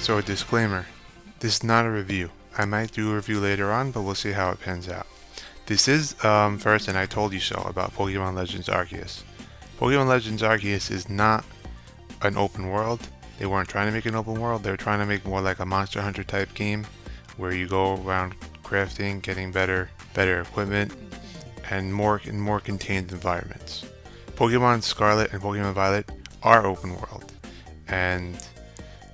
So a disclaimer, this is not a review. I might do a review later on, but we'll see how it pans out. This is, first, and I told you so, about Pokemon Legends Arceus. Pokemon Legends Arceus is not an open world. They weren't trying to make an open world, they were trying to make more like a Monster Hunter type game, where you go around crafting, getting better equipment, and more contained environments. Pokemon Scarlet and Pokemon Violet are open world, and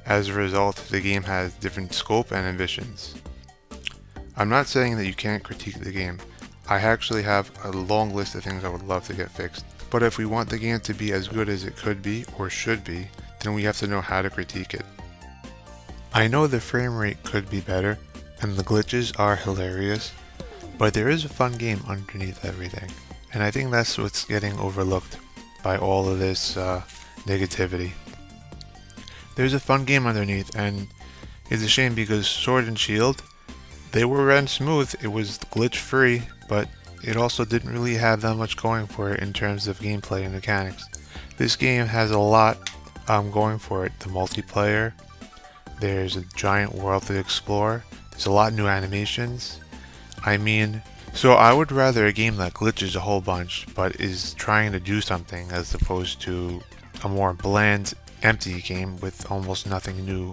as a result, the game has different scope and ambitions. I'm not saying that you can't critique the game. I actually have a long list of things I would love to get fixed. But if we want the game to be as good as it could be, or should be, then we have to know how to critique it. I know the frame rate could be better, and the glitches are hilarious, but there is a fun game underneath everything. And I think that's what's getting overlooked by all of this negativity. There's a fun game underneath, and it's a shame because Sword and Shield, they were ran smooth, it was glitch free, but it also didn't really have that much going for it in terms of gameplay and mechanics. This game has a lot going for it. The multiplayer, there's a giant world to explore, there's a lot of new animations. So I would rather a game that glitches a whole bunch but is trying to do something as opposed to a more bland, empty game with almost nothing new.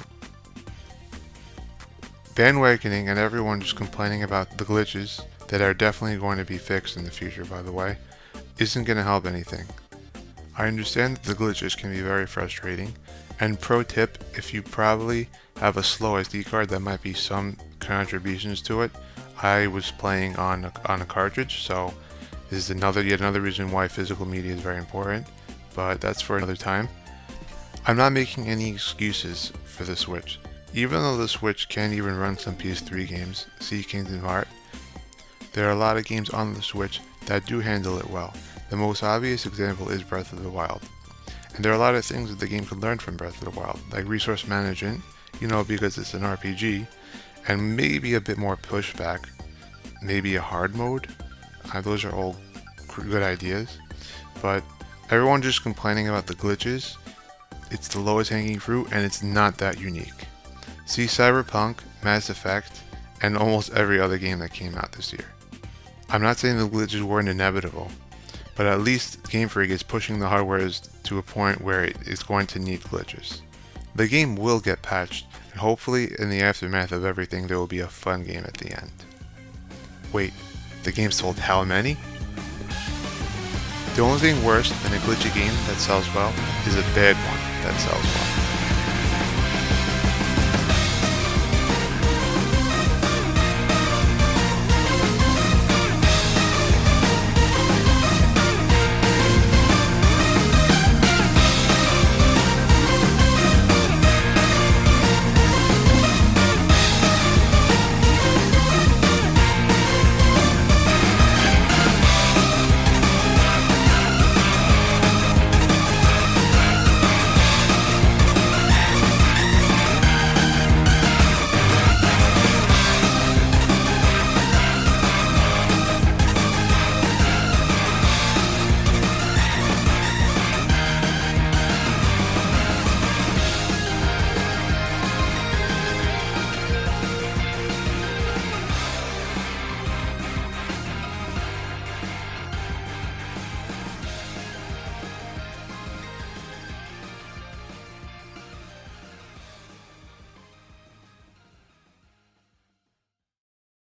Bandwagoning and everyone just complaining about the glitches that are definitely going to be fixed in the future, by the way, isn't going to help anything. I understand that the glitches can be very frustrating, and pro tip, if you probably have a slow SD card, that might be some contributions to it. I was playing on a cartridge, so this is yet another reason why physical media is very important, but that's for another time. I'm not making any excuses for the Switch. Even though the Switch can't even run some PS3 games, see Kingdom Hearts, there are a lot of games on the Switch that do handle it well. The most obvious example is Breath of the Wild. And there are a lot of things that the game could learn from Breath of the Wild, like resource management, because it's an RPG, and maybe a bit more pushback, maybe a hard mode. Those are all good ideas, but everyone just complaining about the glitches. It's the lowest hanging fruit, and it's not that unique. See Cyberpunk, Mass Effect, and almost every other game that came out this year. I'm not saying the glitches weren't inevitable, but at least Game Freak is pushing the hardware to a point where it is going to need glitches. The game will get patched, and hopefully in the aftermath of everything there will be a fun game at the end. Wait, the game's told how many? The only thing worse than a glitchy game that sells well is a bad one that sells well.